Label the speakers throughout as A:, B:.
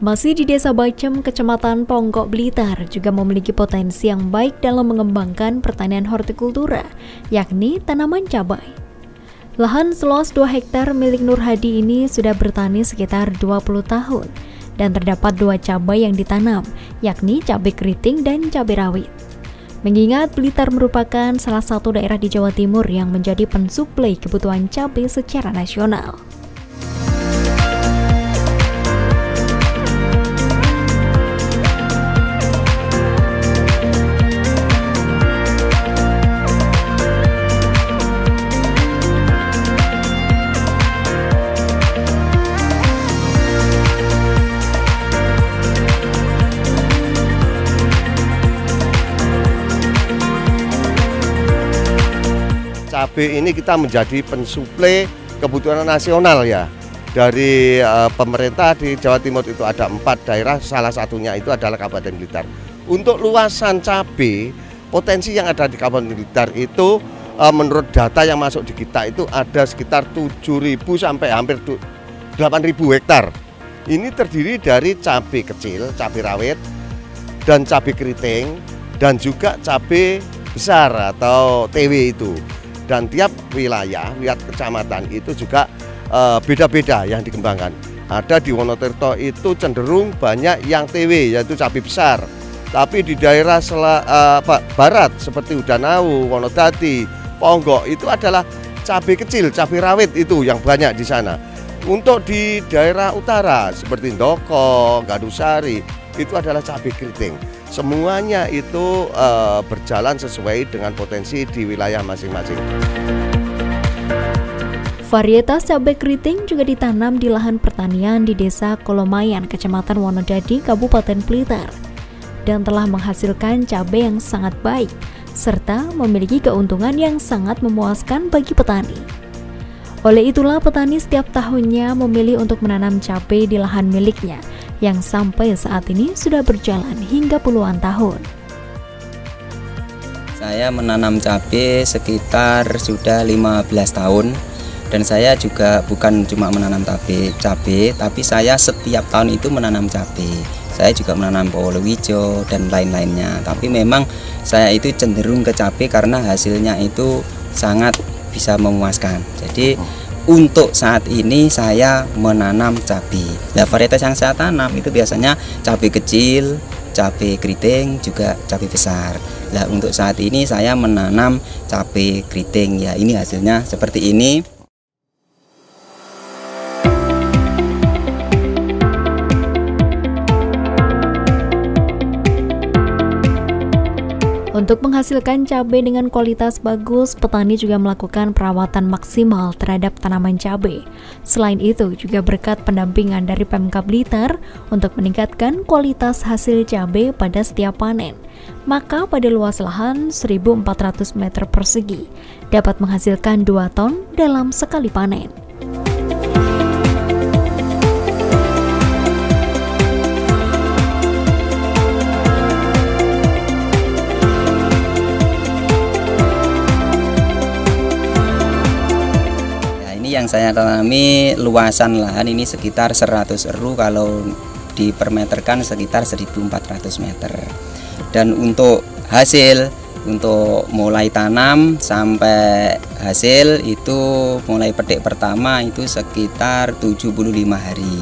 A: Masih di Desa Bacem, Kecamatan Ponggok, Blitar, juga memiliki potensi yang baik dalam mengembangkan pertanian hortikultura, yakni tanaman cabai. Lahan seluas 2 hektar milik Nur Hadi ini sudah bertani sekitar 20 tahun, dan terdapat 2 cabai yang ditanam, yakni cabai keriting dan cabai rawit. Mengingat Blitar merupakan salah satu daerah di Jawa Timur yang menjadi pensuplai kebutuhan cabai secara nasional.
B: Cabai ini kita menjadi pensuplai kebutuhan nasional ya. Dari pemerintah di Jawa Timur itu ada 4 daerah, salah satunya itu adalah Kabupaten Blitar. Untuk luasan cabai, potensi yang ada di Kabupaten Blitar itu menurut data yang masuk di kita itu ada sekitar 7.000 sampai hampir 8.000 hektar. Ini terdiri dari cabai kecil, cabai rawit, dan cabai keriting, dan juga cabai besar atau TW itu. Dan tiap wilayah, lihat kecamatan itu juga beda-beda yang dikembangkan. Ada di Wonotirto itu cenderung banyak yang TW, yaitu cabai besar. Tapi di daerah barat seperti Udanau, Wonodadi, Ponggok itu adalah cabai kecil, cabai rawit itu yang banyak di sana. Untuk di daerah utara seperti Ndoko, Gadusari itu adalah cabai keriting. Semuanya itu berjalan sesuai dengan potensi di wilayah masing-masing.
A: Varietas cabai keriting juga ditanam di lahan pertanian di Desa Kolomayan, Kecamatan Wonodadi, Kabupaten Blitar, dan telah menghasilkan cabai yang sangat baik, serta memiliki keuntungan yang sangat memuaskan bagi petani. Oleh itulah petani setiap tahunnya memilih untuk menanam cabai di lahan miliknya, yang sampai saat ini sudah berjalan hingga puluhan tahun.
C: Saya menanam cabai sekitar sudah 15 tahun, dan saya juga bukan cuma menanam cabai, tapi saya setiap tahun itu menanam cabai. Saya juga menanam palawija dan lain-lainnya, tapi memang saya itu cenderung ke cabai karena hasilnya itu sangat bisa memuaskan. Jadi untuk saat ini saya menanam cabai. Nah, varietas yang saya tanam itu biasanya cabai kecil, cabai keriting, juga cabai besar. Nah, untuk saat ini saya menanam cabai keriting. Ya, ini hasilnya seperti ini.
A: Untuk menghasilkan cabai dengan kualitas bagus, petani juga melakukan perawatan maksimal terhadap tanaman cabai. Selain itu, juga berkat pendampingan dari Pemkab Blitar untuk meningkatkan kualitas hasil cabai pada setiap panen. Maka pada luas lahan 1.400 meter persegi dapat menghasilkan 2 ton dalam sekali panen.
C: Yang saya tanami luasan lahan ini sekitar 100 eru, kalau dipermeterkan sekitar 1.400 meter. Dan untuk hasil, untuk mulai tanam sampai hasil itu mulai petik pertama itu sekitar 75 hari.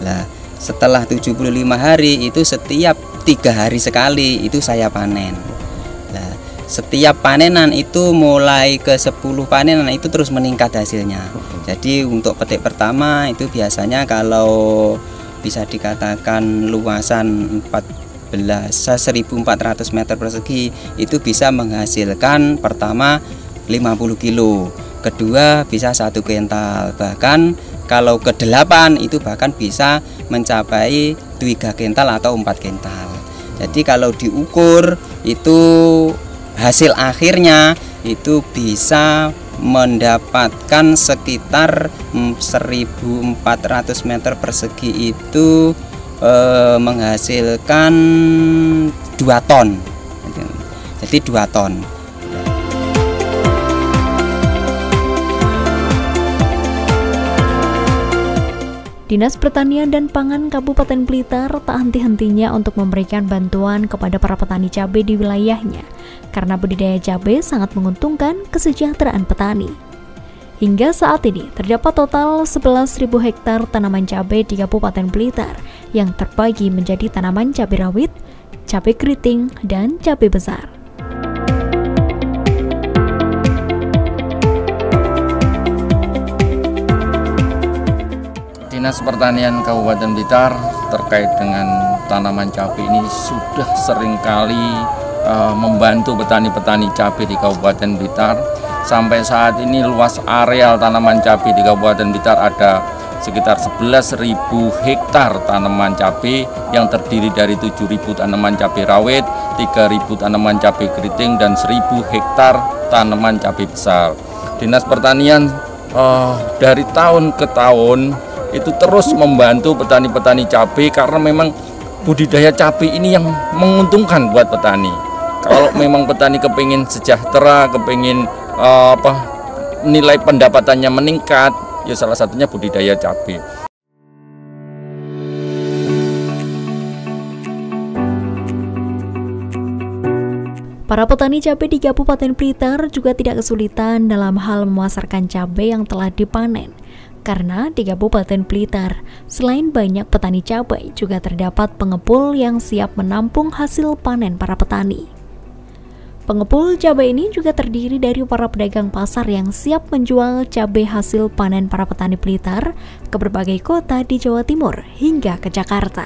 C: Nah, setelah 75 hari itu setiap 3 hari sekali itu saya panen. Nah, setiap panenan itu mulai ke 10 panenan itu terus meningkat hasilnya. Jadi untuk petik pertama itu biasanya kalau bisa dikatakan luasan 1.400 meter persegi itu bisa menghasilkan pertama 50 kilo, kedua bisa 1 kental, bahkan kalau ke-8 itu bahkan bisa mencapai 3 kental atau 4 kental. Jadi kalau diukur itu hasil akhirnya itu bisa mendapatkan sekitar 1.400 meter persegi itu menghasilkan 2 ton. Jadi 2 ton.
A: Di Dinas Pertanian dan Pangan Kabupaten Blitar tak henti-hentinya untuk memberikan bantuan kepada para petani cabai di wilayahnya, karena budidaya cabai sangat menguntungkan kesejahteraan petani. Hingga saat ini, terdapat total 11.000 hektar tanaman cabai di Kabupaten Blitar yang terbagi menjadi tanaman cabai rawit, cabai keriting, dan cabai besar.
D: Dinas Pertanian Kabupaten Blitar terkait dengan tanaman cabai ini sudah seringkali membantu petani-petani cabai di Kabupaten Blitar. Sampai saat ini luas areal tanaman cabai di Kabupaten Blitar ada sekitar 11.000 hektar tanaman cabai yang terdiri dari 7.000 tanaman cabai rawit, 3.000 tanaman cabai keriting, dan 1.000 hektar tanaman cabai besar. Dinas Pertanian dari tahun ke tahun itu terus membantu petani-petani cabai karena memang budidaya cabai ini yang menguntungkan buat petani. Kalau memang petani kepingin sejahtera, kepingin nilai pendapatannya meningkat, ya salah satunya budidaya cabai.
A: Para petani cabai di Kabupaten Blitar juga tidak kesulitan dalam hal memasarkan cabai yang telah dipanen. Karena di Kabupaten Blitar, selain banyak petani cabai, juga terdapat pengepul yang siap menampung hasil panen para petani. Pengepul cabai ini juga terdiri dari para pedagang pasar yang siap menjual cabai hasil panen para petani Blitar ke berbagai kota di Jawa Timur hingga ke Jakarta.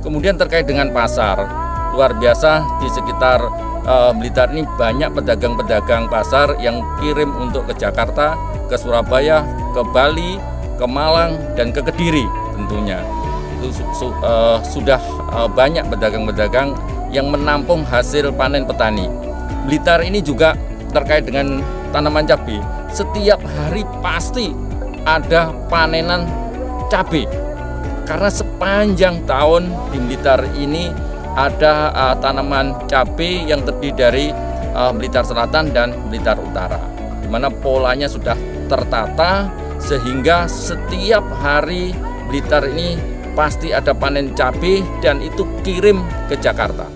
D: Kemudian terkait dengan pasar, luar biasa di sekitar Blitar ini banyak pedagang-pedagang pasar yang kirim untuk ke Jakarta, ke Surabaya, ke Bali, ke Malang, dan ke Kediri tentunya. Itu sudah banyak pedagang-pedagang yang menampung hasil panen petani. Blitar ini juga terkait dengan tanaman cabai, setiap hari pasti ada panenan cabai. Karena sepanjang tahun di Blitar ini ada tanaman cabai yang terdiri dari Blitar Selatan dan Blitar Utara, di mana polanya sudah tertata sehingga setiap hari Blitar ini pasti ada panen cabai dan itu kirim ke Jakarta.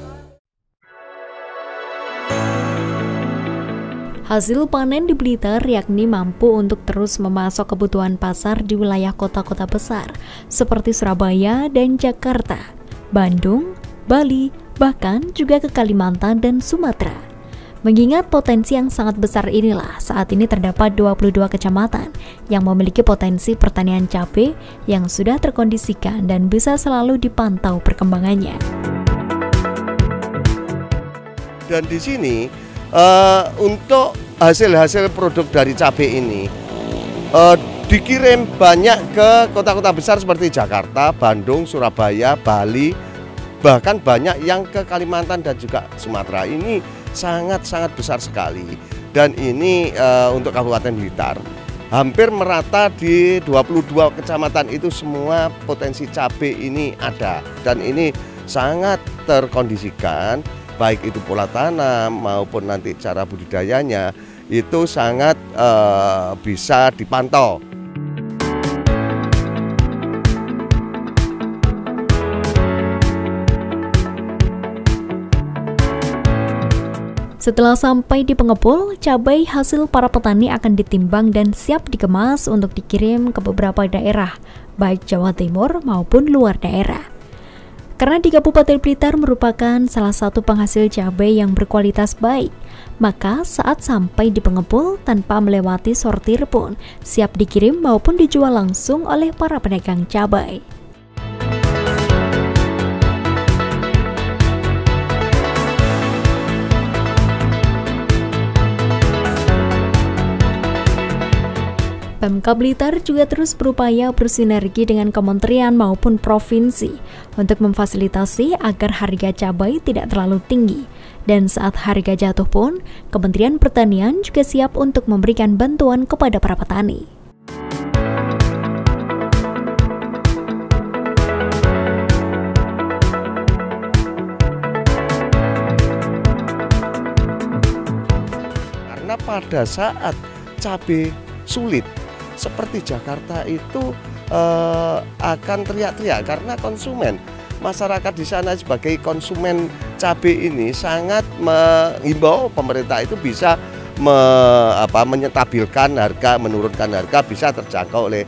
A: Hasil panen di Blitar yakni mampu untuk terus memasok kebutuhan pasar di wilayah kota-kota besar seperti Surabaya dan Jakarta, Bandung, Bali, bahkan juga ke Kalimantan dan Sumatera. Mengingat potensi yang sangat besar inilah, saat ini terdapat 22 kecamatan yang memiliki potensi pertanian cabai yang sudah terkondisikan dan bisa selalu dipantau perkembangannya.
B: Dan di sini untuk hasil-hasil produk dari cabai ini dikirim banyak ke kota-kota besar seperti Jakarta, Bandung, Surabaya, Bali, bahkan banyak yang ke Kalimantan dan juga Sumatera. Ini sangat-sangat besar sekali. Dan ini untuk Kabupaten Blitar hampir merata di 22 kecamatan itu semua potensi cabai ini ada. Dan ini sangat terkondisikan, baik itu pola tanam maupun nanti cara budidayanya itu sangat bisa dipantau.
A: Setelah sampai di pengepul, cabai hasil para petani akan ditimbang dan siap dikemas untuk dikirim ke beberapa daerah, baik Jawa Timur maupun luar daerah. Karena di Kabupaten Blitar merupakan salah satu penghasil cabai yang berkualitas baik, maka saat sampai di pengepul tanpa melewati sortir pun siap dikirim maupun dijual langsung oleh para pedagang cabai. Pemkab Blitar juga terus berupaya bersinergi dengan kementerian maupun provinsi untuk memfasilitasi agar harga cabai tidak terlalu tinggi Dan saat harga jatuh pun, Kementerian Pertanian juga siap untuk memberikan bantuan kepada para petani.
B: Karena pada saat cabai sulit seperti Jakarta itu akan teriak-teriak karena konsumen, masyarakat di sana sebagai konsumen cabai ini sangat menghimbau pemerintah itu bisa menyetabilkan harga, menurunkan harga, bisa terjangkau oleh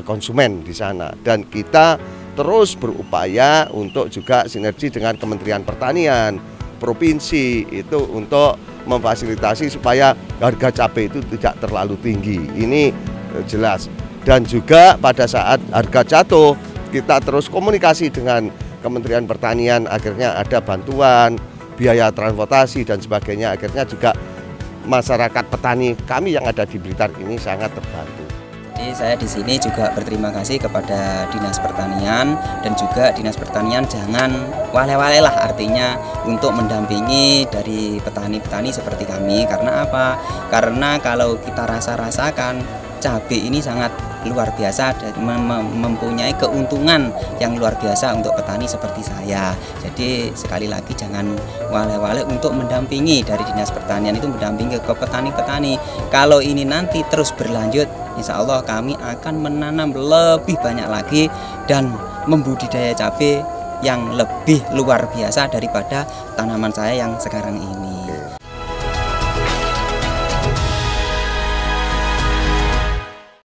B: konsumen di sana. Dan kita terus berupaya untuk juga sinergi dengan Kementerian Pertanian, provinsi itu untuk memfasilitasi supaya harga cabai itu tidak terlalu tinggi. Ini jelas. Dan juga pada saat harga jatuh, kita terus komunikasi dengan Kementerian Pertanian, akhirnya ada bantuan, biaya transportasi dan sebagainya. Akhirnya juga masyarakat petani kami yang ada di Blitar ini sangat terbantu.
C: Jadi saya di sini juga berterima kasih kepada Dinas Pertanian, dan juga Dinas Pertanian jangan wale-wale lah, artinya untuk mendampingi dari petani-petani seperti kami. Karena apa? Karena kalau kita rasakan cabai ini sangat luar biasa dan mempunyai keuntungan yang luar biasa untuk petani seperti saya. Jadi sekali lagi jangan wale-wale untuk mendampingi dari Dinas Pertanian, itu mendampingi ke petani-petani. Kalau ini nanti terus berlanjut, insya Allah kami akan menanam lebih banyak lagi dan membudidaya cabai yang lebih luar biasa daripada tanaman saya yang sekarang ini.